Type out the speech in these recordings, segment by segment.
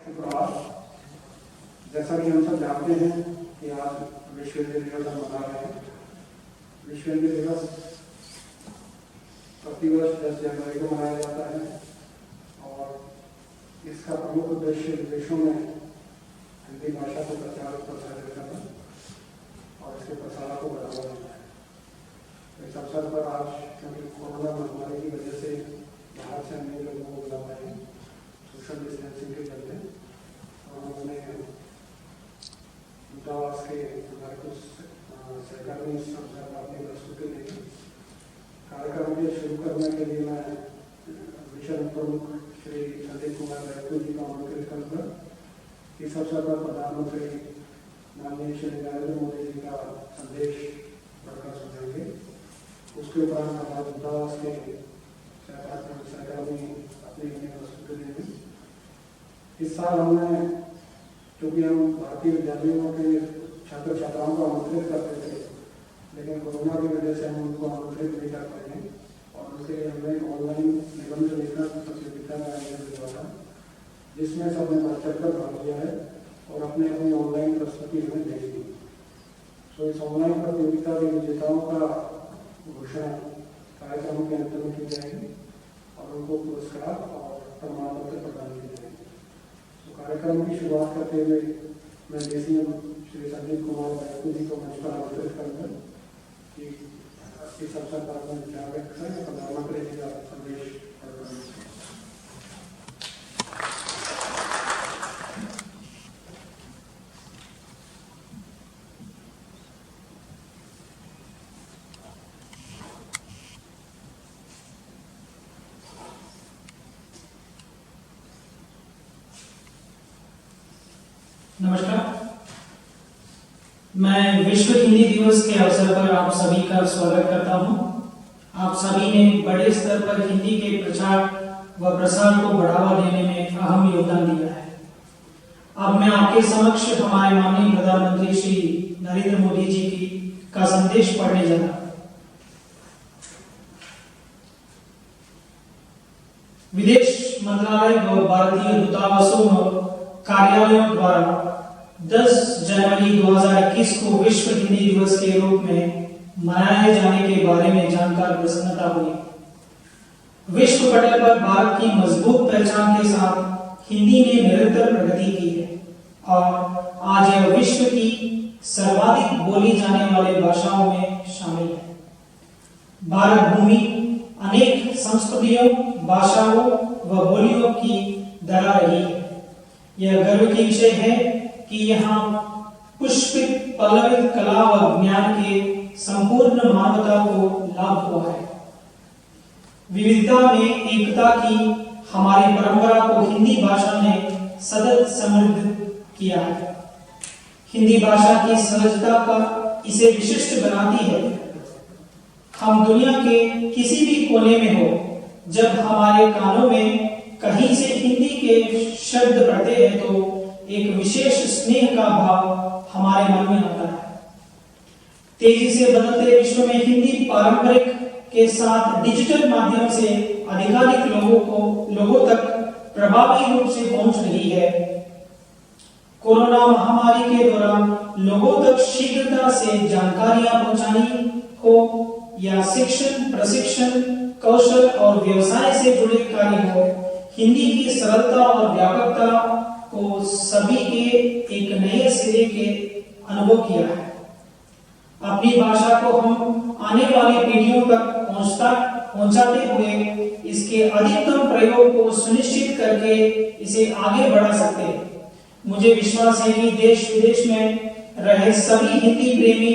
शुक्रवार। जैसा कि हम सब जानते हैं कि आज विश्व हिंदी दिवस हम मना रहे हैं। विश्व हिंदी दिवस प्रतिवर्ष 10 जनवरी को मनाया जाता है और इसका प्रमुख उद्देश्य विदेशों में हिंदी भाषा को प्रचार और प्रसारित करना और इसके प्रसार को बढ़ावा देना है। इस अवसर पर आज क्योंकि कोरोना महामारी की वजह से बाहर से अन्य लोगों को बुला पाए सोशल डिस्टेंसिंग के चलते और उन्होंने दूतावास के हमारे कुछ सहकर्मी इस अवसर पर अपनी प्रस्तुति दी। कार्यक्रम के शुरू करने के लिए मैं मिशन प्रमुख श्री संदीप कुमार बैतूल जी को आमंत्रित करूँगा। इस अवसर पर प्रधानमंत्री माननीय श्री नरेंद्र मोदी जी का संदेश पढ़कर सुनाएंगे। उसके उपरांत हमारे दूतावास के सहकर्मी अपनी प्रस्तुति देंगे। इस साल हमने चूँकि हम भारतीय विद्यालयों के छात्र छात्राओं को आमंत्रित करते थे, लेकिन कोरोना की वजह से हम उनको आमंत्रित नहीं कर पाए और उनके लिए हमने ऑनलाइन निबंध लेखन प्रतियोगिता का आयोजन किया था, जिसमें सबने बढ़ चढ़कर भाग लिया है और अपने अपनी ऑनलाइन प्रस्तुति हमें भेज दी। तो इस ऑनलाइन प्रतियोगिता के विजेताओं का घोषणा कार्यक्रम के अंत में की जाएगी और उनको पुरस्कार और प्रमाण पत्र प्रदान किए जाएंगे। तो कार्यक्रम की शुरुआत करते हुए मैं डीसीएम श्री संदीप कुमार बैतूल जी को मंच पर आमंत्रित करूँगा कि इस अवसर पर अपने विचार व्यक्त करें। प्रधानमंत्री जी का संदेश नमस्कार। मैं विश्व हिंदी दिवस के अवसर पर आप सभी का स्वागत करता हूं। आप सभी ने बड़े स्तर पर हिंदी के प्रचार व प्रसार को बढ़ावा देने में अहम योगदान दिया है। अब मैं आपके समक्ष हमारे माननीय प्रधानमंत्री श्री नरेंद्र मोदी जी का संदेश पढ़ने जा रहा हूं। विदेश मंत्रालय व भारतीय दूतावासों व कार्यालयों द्वारा 10 जनवरी 2021 को विश्व हिंदी दिवस के रूप में मनाए जाने के बारे में जानकर प्रसन्नता हुई। विश्व पटल पर भारत की मजबूत पहचान के साथ हिंदी ने निरंतर प्रगति की है और आज यह विश्व की सर्वाधिक बोली जाने वाली भाषाओं में शामिल है। भारत भूमि अनेक संस्कृतियों, भाषाओं व बोलियों की धरा रही है। यह गर्व की विषय है कि यहाँ पुष्पित पल्लवित कला व ज्ञान के संपूर्ण मानवता को लाभ हुआ है। विविधता में एकता की हमारी परंपरा को हिंदी भाषा ने सतत समृद्ध किया है। हिंदी भाषा की सहजता का इसे विशिष्ट बनाती है। हम दुनिया के किसी भी कोने में हो, जब हमारे कानों में कहीं से हिंदी के शब्द पढ़ते हैं तो एक विशेष स्नेह का भाव हमारे मन में आता है। तेजी से बदलते विश्व में हिंदी पारंपरिक के साथ डिजिटल माध्यम से अधिकाधिक लोगों तक प्रभावी रूप से पहुंच रही है। कोरोना महामारी के दौरान लोगों तक शीघ्रता से जानकारियां पहुंचानी हो या शिक्षण, प्रशिक्षण, कौशल और व्यवसाय से जुड़े कार्य हो, हिंदी की सरलता और व्यापकता को सभी के एक नए सिरे के अनुभव किया है। अपनी भाषा को हम आने वाली पीढ़ियों तक पहुंचाते हुए इसके अधिकतम प्रयोग को सुनिश्चित करके इसे आगे बढ़ा सकते हैं। मुझे विश्वास है कि देश विदेश में रहे सभी हिंदी प्रेमी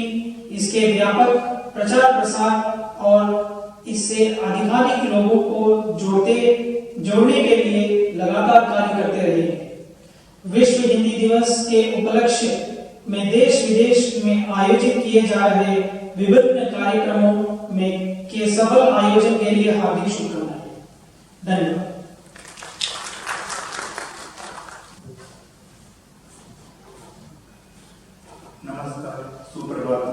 इसके व्यापक प्रचार प्रसार और इससे अधिकाधिक लोगों को जोड़ने के लिए लगातार कार्य करते रहे। विश्व हिंदी दिवस के उपलक्ष्य में देश विदेश में आयोजित किए जा रहे विभिन्न कार्यक्रमों में के सफल आयोजन के लिए हार्दिक शुभकामनाएं। धन्यवाद। नमस्कार, सुप्रभात।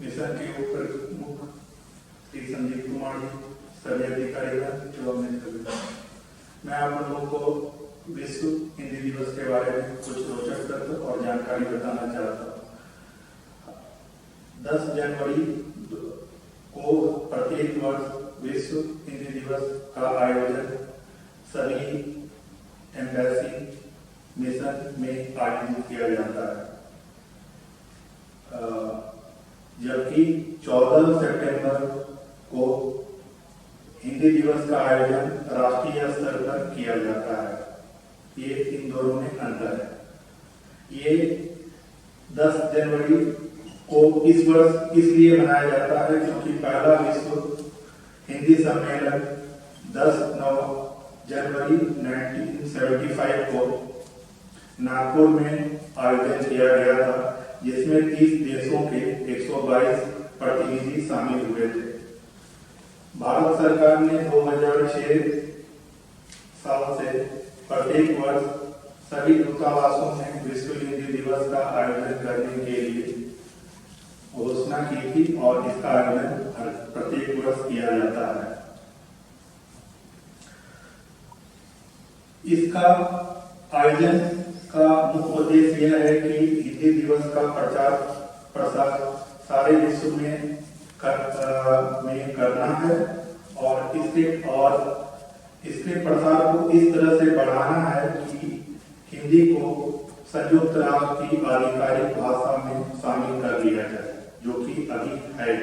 मिशन के प्रमुख श्री संदीप कुमार जी, सभी अधिकारीगण एवं मित्रगण, मैं आप लोगों को विश्व हिंदी दिवस के बारे में कुछ रोचक तथ्य और जानकारी बताना चाहता हूँ। 10 जनवरी को प्रत्येक वर्ष विश्व हिंदी दिवस का आयोजन सभी एम्बेसी मिशन में आयोजित किया जाता है, जबकि 14 सितंबर को हिंदी दिवस का आयोजन राष्ट्रीय स्तर पर किया जाता है। ये इन दोनों में अंतर है। ये 10 जनवरी को इस वर्ष इसलिए मनाया जाता है क्योंकि पहला विश्व हिंदी सम्मेलन 10 जनवरी 1975 को नागपुर में आयोजन किया गया था, जिसमें 30 देशों के 122 प्रतिनिधि शामिल हुए थे। भारत सरकार ने 2006 साल से प्रत्येक वर्ष सभी दूतावासों में विश्व हिंदी दिवस का आयोजन करने के लिए घोषणा की थी और इसका आयोजन प्रत्येक वर्ष किया जाता है। इसका आयोजन का मुख्य उद्देश्य यह है कि हिंदी दिवस का प्रचार प्रसार सारे विश्व में करना है और इसके प्रसार को इस तरह से बढ़ाना है कि हिंदी को संयुक्त राष्ट्र की आधिकारिक भाषा में शामिल कर लिया जाए, जो कि अभी है।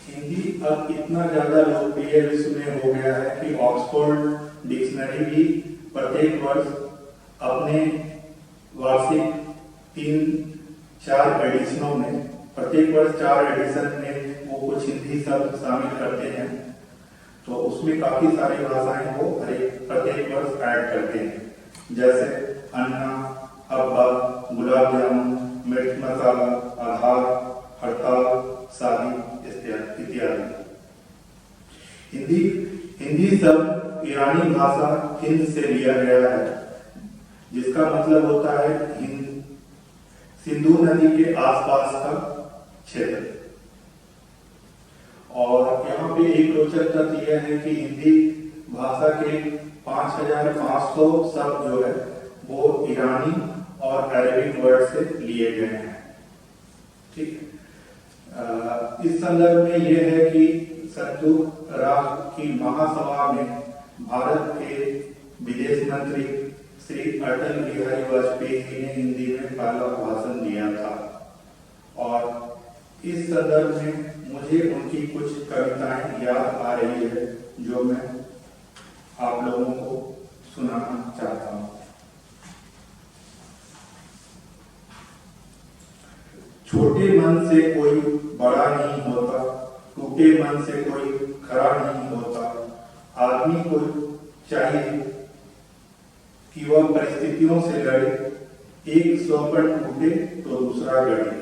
हिंदी अब इतना ज्यादा लोकप्रिय विश्व में हो गया है कि ऑक्सफोर्ड डिक्शनरी भी प्रत्येक वर्ष अपने वार्षिक 3-4 एडिशनों में प्रत्येक वर्ष 4 एडिशन में वो कुछ हिंदी शब्द शामिल करते हैं, तो उसमें काफी सारी भाषाएं वो प्रत्येक वर्ष ऐड करते हैं, जैसे अन्ना, हब्बा, गुलाब जामुन, मिर्च मसाला, आधार, हड़ताल, शादी इत्यादि। हिंदी शब्द ईरानी भाषा हिंद से लिया गया है, जिसका मतलब होता है सिंधु नदी के आसपास का क्षेत्र। और यहाँ पे एक रोचक तथ्य यह है कि हिंदी भाषा के 5500 शब्द जो है वो ईरानी और अरेबिक वर्ड से लिए गए हैं। ठीक, इस संदर्भ में यह है कि संयुक्त राष्ट्र की महासभा में भारत के विदेश मंत्री श्री अटल बिहारी वाजपेयी जी ने हिंदी में पहला भाषण दिया था, और इस संदर्भ में मुझे उनकी कुछ कविताएं याद आ रही है, जो मैं आप लोगों को सुनाना चाहता हूं। छोटे मन से कोई बड़ा नहीं होता, टूटे मन से कोई खरा नहीं होता। आदमी को चाहिए कि वह परिस्थितियों से लड़े, एक स्वप्न टूटे तो दूसरा गढ़े।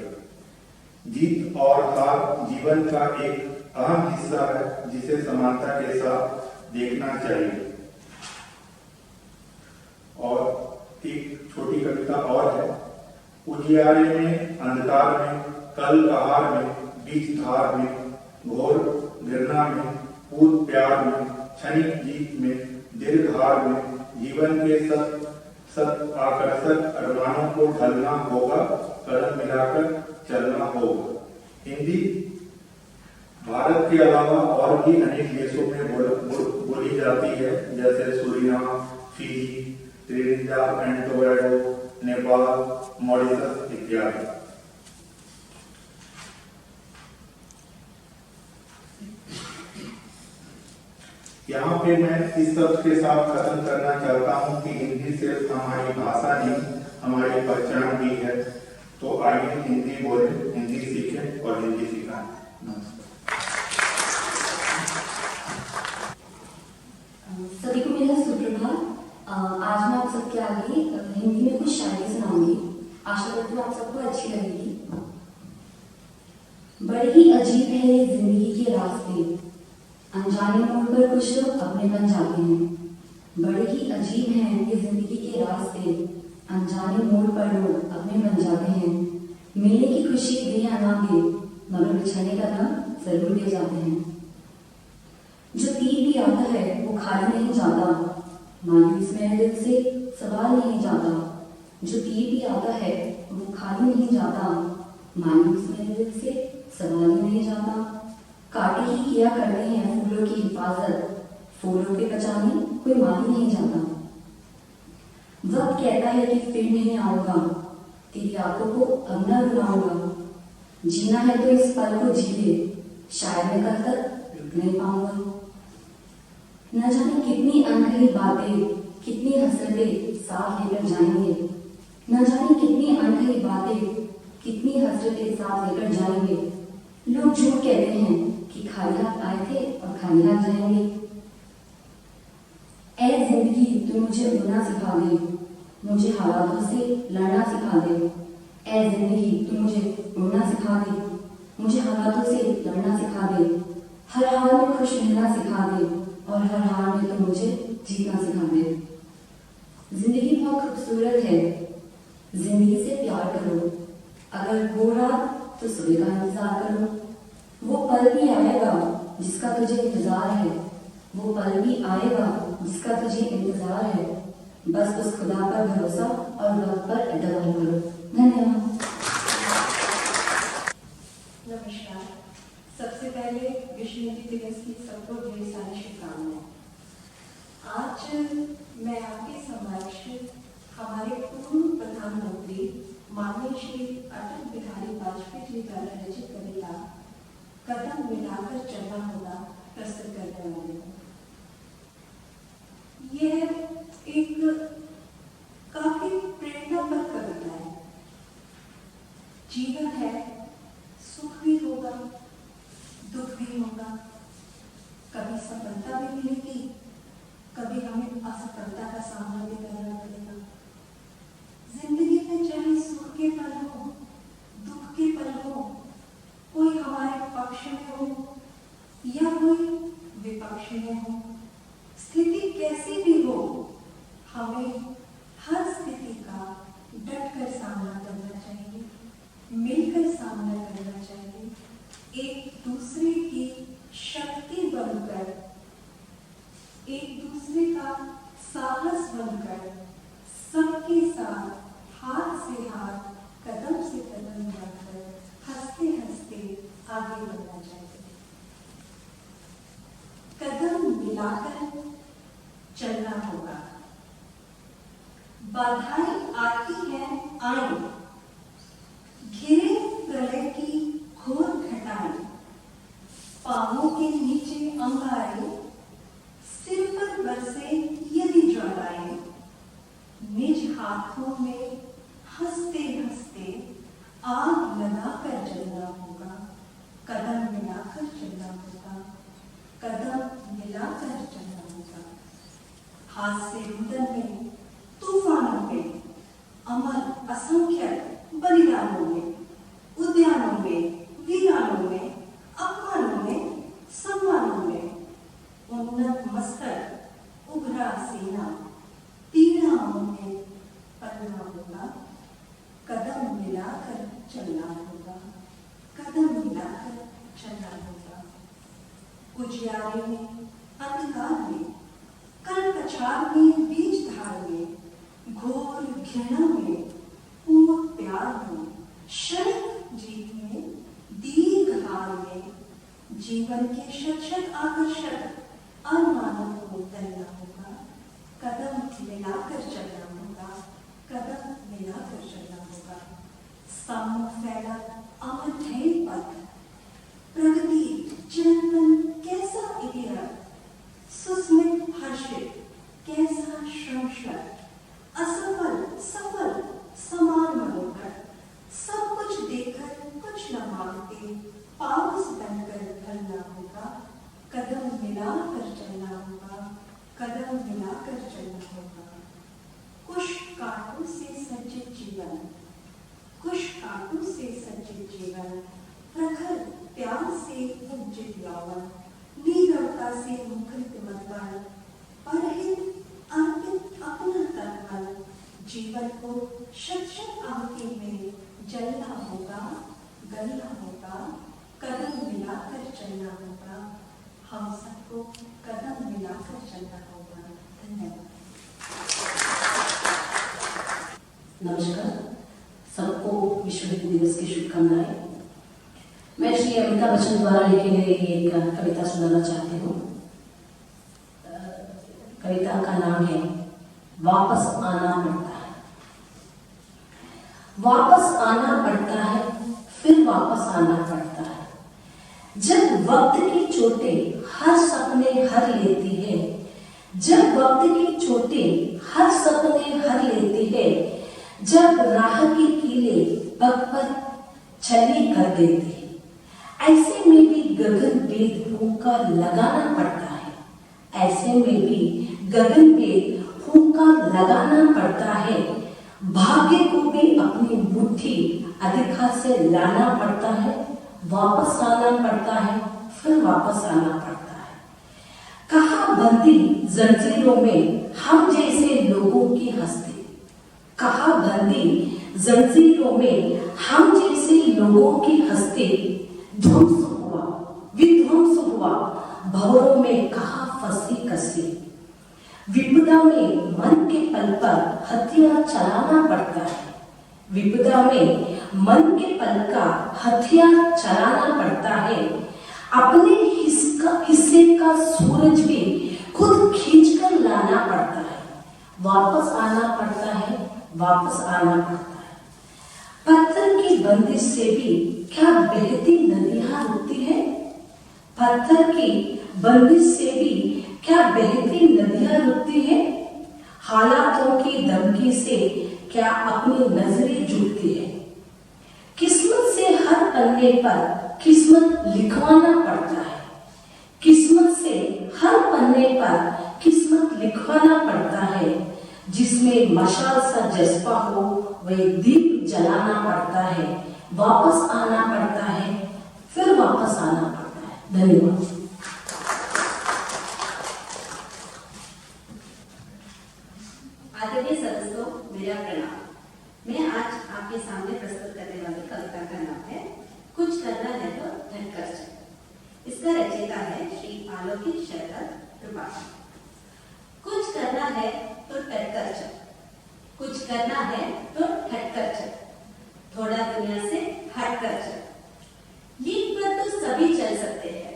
जीत और हार जीवन का एक अहम हिस्सा है, जिसे समानता के साथ देखना चाहिए। और एक छोटी कविता और है। उजियारे में, अंधकार में, कल कहार में, बीच धार में, घोर घृणा में, पूत प्यार में, क्षणिक जीत में, दीर्घ हार में, जीवन के सत आकर्षक अरमानों को ढलना होगा, कदम मिलाकर चलना होगा। हिंदी भारत के अलावा और भी अनेक देशों में बोली जाती है, जैसे Suriname, Fiji, Trinidad and Tobago, Nepal, Mauritius इत्यादि। यहाँ पे मैं इस शब्द के साथ खत्म करना चाहता हूँ कि हिंदी सिर्फ हमारी भाषा नहीं, हमारी पहचान भी है। तो आइए हिंदी बोलें, हिंदी सीखें और हिंदी सिखाएं। सभी को मेरा सुप्रभात। आज मैं आप सबके आगे हिंदी में कुछ शायरी सुनाऊंगी। आशा करती हूँ आप सबको अच्छी लगेगी। बड़े ही अजीब है ये जिंदगी के रास्ते, अनजाने मोड़ पर कुछ लोग अपने बन जाते हैं। बड़े ही अजीब हैं ये जिंदगी के रास्ते, अनजाने मोड़ पर लोग अपने बन जाते हैं। मिलने की खुशी दे या ना दे, मगर बिछड़ने का दम जरूर दे जाते हैं। जो तीर भी आता है वो खाली नहीं जाता, मायूस मेरे दिल से सवाल नहीं जाता। जो तीर भी आता है वो खाली नहीं जाता, मायूस मेरे दिल से सवाल ही नहीं जाता। कांटे ही किया करते हैं फूलों की हिफाजत, फूलों के बचाने कोई माली नहीं जाता। वक्त कहता है कि फिर नहीं आऊंगा, तेरी आंखों को अब न रुलाऊंगा। जीना है तो इस पल को जी ले, शायद मैं कल तक रुक नहीं पाऊंगा। न जाने कितनी अनकही बातें, कितनी हसरतें साथ लेकर जाएंगे। न जाने कितनी अनकही बातें, कितनी हसरतें साथ लेकर जाएंगे। लोग झूठ कहते हैं कि खाली हाथ आए थे और खाली हाथ जाएंगे। ऐ जिंदगी तू मुझे उड़ना सिखा दे, मुझे हालातों से लड़ना सिखा दे। ऐ जिंदगी तू मुझे उड़ना सिखा दे, मुझे हालातों से लड़ना सिखा दे। हर हाल में खुश रहना सिखा दे और हर हाल में तो मुझे जीतना सिखा दे। जिंदगी बहुत खूबसूरत है, जिंदगी से प्यार करो। अगर हो रात तो सुबह का इंतजार करो। वो पल भी आएगा जिसका तुझे इंतजार है, वो पल भी आएगा जिसका तुझे इंतजार है। बस उस खुदा पर भरोसा और वक्त पर एतबार करो। धन्यवाद। नमस्कार। सबसे पहले विश्व हिंदी दिवस की सबको ढेर सारी शुभकामनाएं। आज मैं आपके समक्ष हमारे पूर्व प्रधानमंत्री माननीय श्री अटल बिहारी वाजपेयी जी द्वारा रचित कविता कदम मिलाकर चलना होगा प्रस्तुत करने वाले हूँ। यह एक काफी प्रेरणादायक कविता है। जीवन है, सुख भी होगा, दुख भी होगा, कभी सफलता भी मिलेगी, कभी हमें असफलता का सामना भी करना पड़ेगा। जिंदगी में चाहे सुख के पल हो, दुख के पल हो, कोई हमारे पक्ष में हो या कोई विपक्ष में हो, स्थिति कैसी भी हो, हमें हर स्थिति का डटकर सामना करना चाहिए, मिलकर सामना करना चाहिए, एक दूसरे की शक्ति बनकर, एक दूसरे का साहस बनकर, सबके साथ हाथ से हाथ, कदम से कदम मिलाकर, हंसते हंसते आगे बढ़ना चाहिए। कदम मिलाकर चलना होगा। बाधाएं आती हैं आए, घिरे प्रलय की घोर घटाएं, पांवों के नीचे अंगारे, सिर पर बरसे यदि ज्वालाएं, निज हाथों में हंसते हंसते आग लगाकर चलना होगा। कदम मिलाकर चलना होगा, कदम मिलाकर चलना होगा। हाथ से रुदन में, तूफानों में, अमर असंख्यक बलिदानों में, उद्यानों में, वीरानों में, अपमानों में, सम्मानों में, उन्नत मस्तक उभरा सीना, पीड़ाओं में पलना होगा। कदम मिलाकर चलना होगा, कदम मिलाकर चलना होगा। उजियारे में, अंधकार में, कल पछाड़ में, बीच धार में, घोर घृणा में, पूर्ण प्यार में, क्षणिक जीत में, दीर्घ हार में, जीवन के शत आकर्षक अरमानों को तलना होगा। कदम मिलाकर चलना होगा, कदम मिलाकर चलना होगा। सम्मुख फैला अमरधेय पथ, प्रगति चिरंतन कैसा इतिहास, सुस्मित हर्षित कैसा श्रमशत, असफल सफल समान मनोहर, सब कुछ देखकर कुछ न मांगते, पावस बनकर ढलना होगा। कदम मिलाकर चलना होगा, कदम मिलाकर चलना होगा। कुछ कांटों से सज्जित जीवन, कुछ कांटों से सज्जित जीवन, प्रखर प्यार से मुज्जित यौवन, नीरवता से मुखरित मतवान, परहित अर्पित अपना तनमन, जीवन को शत आहुति में जलना होगा, गलना होगा। कदम मिलाकर चलना होगा। हम सबको कदम मिलाकर चलना होगा। धन्यवाद। नमस्कार, सबको विश्व हिंदी दिवस की शुभकामनाएं। मैं श्री अमिताभ बच्चन द्वारा लिखी गई एक कविता सुनाना चाहती हूँ। कविता का नाम है वापस आना पड़ता है। वापस आना पड़ता है, फिर वापस आना पड़ता है। जब वक्त की चोटें हर सपने हर लेती है, जब वक्त की चोटें हर सपने हर लेती है, जब राह की कीले पग पर छली कर देती है, ऐसे में भी गगन भेद हुंकार लगाना पड़ता है। ऐसे में भी गगन भेद हुंकार लगाना पड़ता है। भाग्य को भी अपनी मुट्ठी अधिकार से लाना पड़ता है। वापस आना पड़ता है, फिर वापस आना पड़ता है। कहाँ बंदी जंजीरों में हम जैसे लोगों की हस्ती, कहाँ बंदी जंजीरों में हम जैसे लोगों की हस्ती। ध्वंस हुआ, विध्वंस हुआ, भंवरों में कहाँ फंसी कसी। विपदा में मन के पल पर हथियार चलाना पड़ता है। विपदा में मन के पल का हथियार चलाना पड़ता है। अपने हिस्से का सूरज भी खुद खींचकर लाना पड़ता है। वापस आना पड़ता है, वापस आना पड़ता है। पत्थर की बंदिश से भी क्या बहती नदियां रुकती है? पत्थर की बंदिश से भी क्या बहती नदियां रुकती है? हालातों की धमकी से क्या अपनी नजरें झुकती है? किस्मत से हर पन्ने पर किस्मत लिखवाना पड़ता है। किस्मत से हर पन्ने पर किस्मत लिखवाना पड़ता है। जिसमें मशाल सा जज्बा हो वह दीप जलाना पड़ता है। वापस आना पड़ता है, फिर वापस आना पड़ता है। धन्यवाद। आदरणीय सदस्यों, मेरा प्रणाम। मैं आज आपके सामने प्रस्तुत करने वाली कविता का नाम है कुछ करना है तो ढककर चल। इसका रचयिता है श्री आलोकित शरद त्रिपाठी। कुछ करना है तो ढककर चल, कुछ करना है तो ढककर चल, थोड़ा दुनिया से हटकर चल। लीक पर तो सभी चल सकते हैं,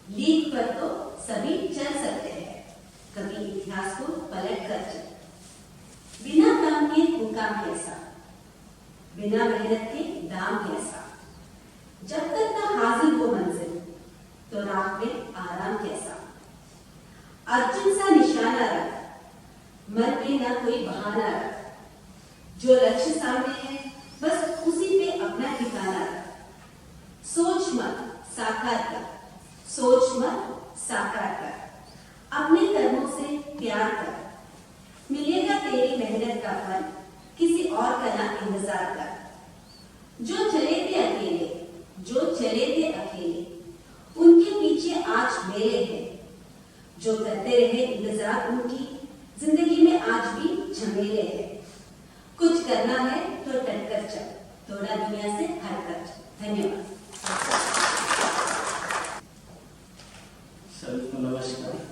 लीक पर तो सभी चल सकते हैं, कभी इतिहास को पलट कर चल। बिना काम के मुकाम कैसा, बिना मेहनत के दाम कैसा। जब तक ना हाजिर हो मंजिल तो राह में आराम कैसा। अर्जुन सा निशाना रख, मन में ना कोई बहाना रख। जो लक्ष्य सामने है बस उसी पे अपना ठिकाना रख। सोच मत साकार कर, सोच मत साकार कर। अपने कर्मों से प्यार कर, मिलेगा तेरी मेहनत का फल, किसी और का ना इंतजार कर। जो चले थे अकेले, जो चले थे अकेले, उनके पीछे आज मेले हैं। जो करते रहे इंतजार उनकी, जिंदगी में आज भी झमेले हैं। कुछ करना है तो डटकर चल, थोड़ा दुनिया से हटकर चल। धन्यवाद। सभी को नमस्कार।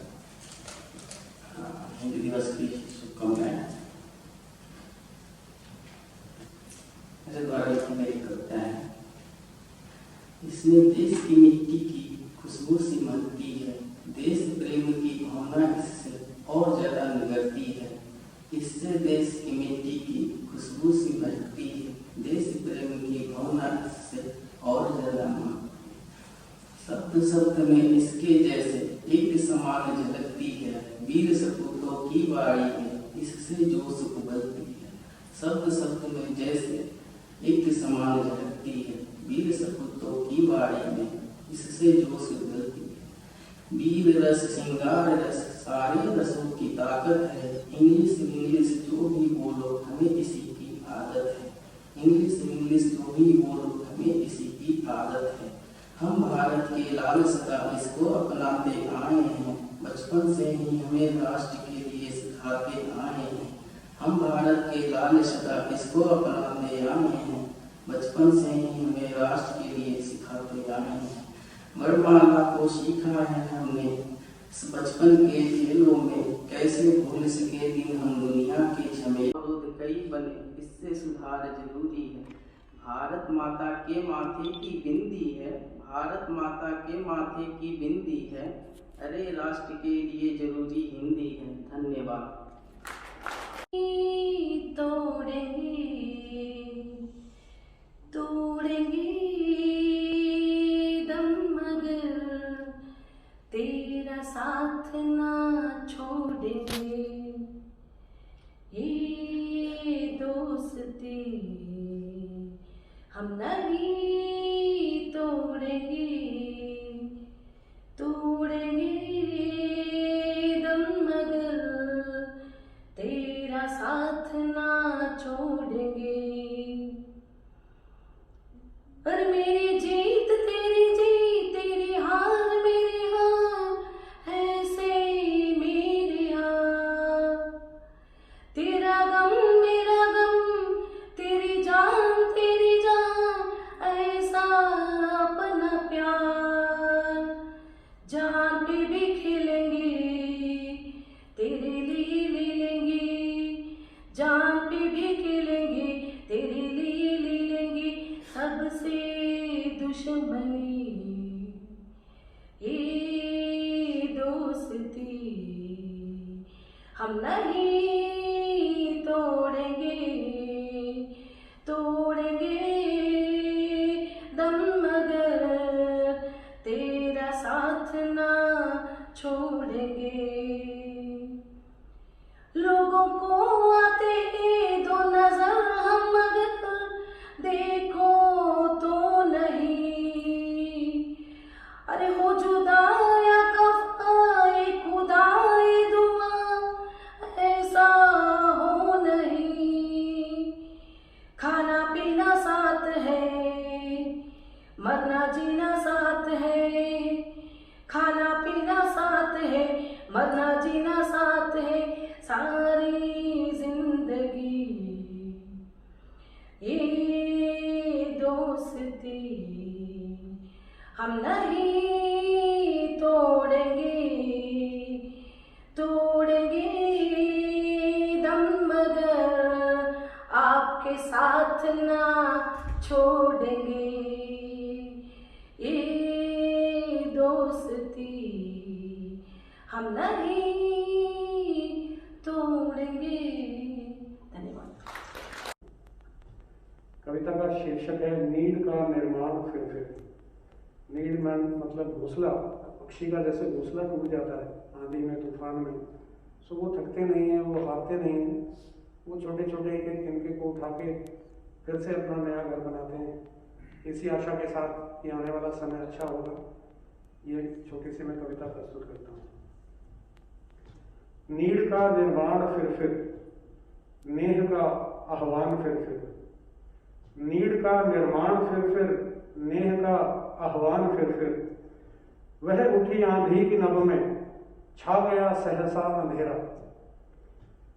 हिंदी दिवस की शुभकामनाएं। मेरे द्वारा लिखी मेरी कविता है। इसमें देश की मिट्टी की खुशबू सी महकती है, देश प्रेम की भावना इससे और ज्यादा निगरती है। इससे देश की मिट्टी की खुशबू सी महकती है, देश प्रेम की भावना इससे और ज्यादा महकती है। शब्द शब्द में इसके जैसे एक समान झलकती है, वीर सपूतों की बाड़ी में इससे जोश उगलती है। शब्द शब्द में जैसे एक समान झलकती है, वीर सपूतों की बाड़ी में इससे जोश उगलती है। वीर रस श्रृंगार रस सारे रसों की ताकत है। इंग्लिश इंग्लिश जो भी बोलो हमें इसी की आदत है। इंग्लिश इंग्लिश जो भी बोलो हमें इसी की आदत है। हम भारत के लाल सदा इसको अपनाते आए हैं, बचपन से ही हमें राष्ट्र के लिए सिखाते आए हैं। हम भारत के लाल सदा इसको अपनाते आए हैं, बचपन से ही हमें राष्ट्र के लिए सिखाते आए हैं। वरमाला को सीखा है हमने इस बचपन के खेलों में कैसे भूल सके दिन हम दुनिया के झमेले कई बने, इससे सुधार जरूरी है। भारत माता के माथे की बिंदी है, भारत माता के माथे की बिंदी है, अरे राष्ट्र के लिए जरूरी हिंदी है। धन्यवाद। तोड़ेंगे तोड़ेंगे दम मगर तेरा साथ ना छोड़ेंगे, ये दोस्ती हम नहीं तोड़ेंगे, तोड़ेंगे दम मगर तेरा साथ ना छोड़ेंगे। पर मेरी जीत तेरी जीत, तेरी हार मेरी हार, ऐसे मेरे हार। तेरा गम मेरा गम, तेरी जान ऐसा अपना प्यार। जहाँ पे भी खेलेंगे तेरे लिए ले लेंगे, जान पे भी खेलेंगे तेरे लिए ले लेंगे। सबसे दुश्मनी ये दोस्ती हम नहीं तोड़ेंगे, तोड़ेंगे दम मगर तेरा साथ ना छोड़ेंगे। लोगों को आते हैं दो नजर हम मगर देखो तो नहीं, अरे हो जुदा या कफ़ाए खुदाए दुआ ऐसा हो नहीं। खाना पीना साथ है, मरना जीना साथ है, खाना पीना साथ है, मरना जीना साथ है। सारी जिंदगी ये दोस्ती हम नहीं तोड़ेंगे, तोड़ेंगे दम मगर आपके साथ ना छोड़ेंगे। ये दोस्ती हम नहीं तोड़ेंगे। धन्यवाद। कविता का शीर्षक है नीड का निर्माण फिर फिर। नीड में मतलब घोंसला, पक्षी का जैसे घोंसला टूट जाता है आंधी में तूफान में, सो वो थकते नहीं हैं, वो हारते नहीं हैं, वो छोटे छोटे एक एक तिनके को उठा के फिर से अपना नया घर बनाते हैं। इसी आशा के साथ कि आने वाला समय अच्छा होगा, ये छोटी सी मैं कविता प्रस्तुत करता हूँ। नीड का निर्माण फिर फिर, नेह का आह्वान फिर फिर। नीड का निर्माण फिर फिर, नेह का आह्वान फिर फिर। वह उठी आंधी की नभ में छा गया सहसा अंधेरा,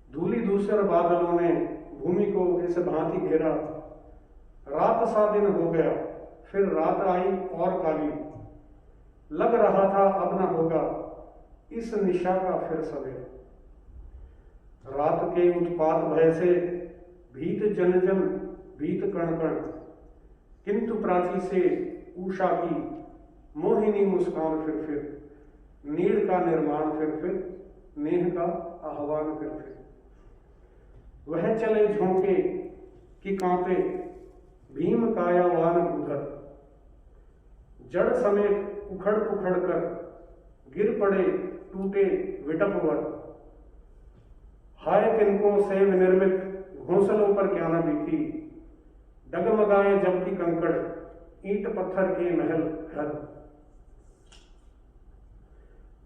धूली दूसर बादलों ने भूमि को इस भांति घेरा। रात सा दिन हो गया, फिर रात आई और काली, लग रहा था अब न होगा इस निशा का फिर सवेरा। रात के उत्पात भय से भीत जन जन भीत कण कण, किंतु प्राची से उषा की मोहिनी मुस्कान फिर फिर। नीड का निर्माण फिर फिर, नेह का आह्वान फिर फिर। वह चले झोंके कि कांपे भीम कायावान उधर, जड़ समेत उखड़ उखड़ कर गिर पड़े टूटे विटपवर। हाय तिनको से विनिर्मित घोंसलों पर क्या न बीती, डगमगाए जबकि कंकड़ ईंट पत्थर के महल घर।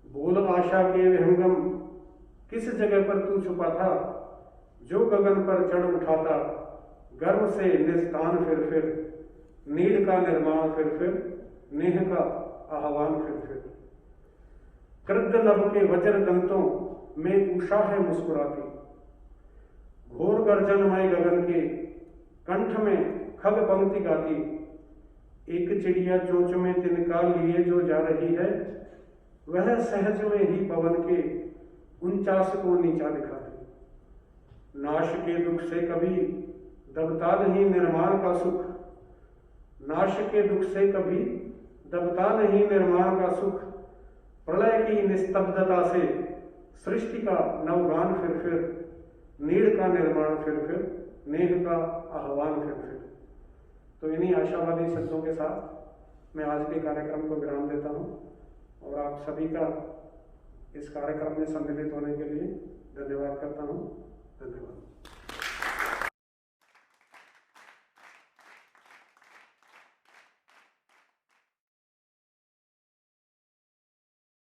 बोल आशा के विहंगम किस जगह पर तू छुपा था, जो गगन पर चढ़ उठाता गर्व से निस्तान फिर फिर। नीड का निर्माण फिर फिर, नेह का आह्वान फिर फिर। कृद्ध नभ के वज्र दंतों में उषा है मुस्कुराती, घोर गर्जनमय गगन के कंठ में खग पंक्ति गाती। एक चिड़िया चोंच में तिनका लिए जो जा रही है, वह सहज में ही पवन के 49 को नीचा दिखा दे। नाश के दुख से कभी दबता नहीं निर्माण का सुख, नाश के दुख से कभी दबता नहीं निर्माण का सुख, प्रलय की निस्तब्धता से सृष्टि का नवगान फिर, नीड़ का निर्माण फिर, नेह का आह्वान फिर। तो इन्हीं आशावादी शब्दों के साथ मैं आज के कार्यक्रम को विराम देता हूँ और आप सभी का इस कार्यक्रम में सम्मिलित होने के लिए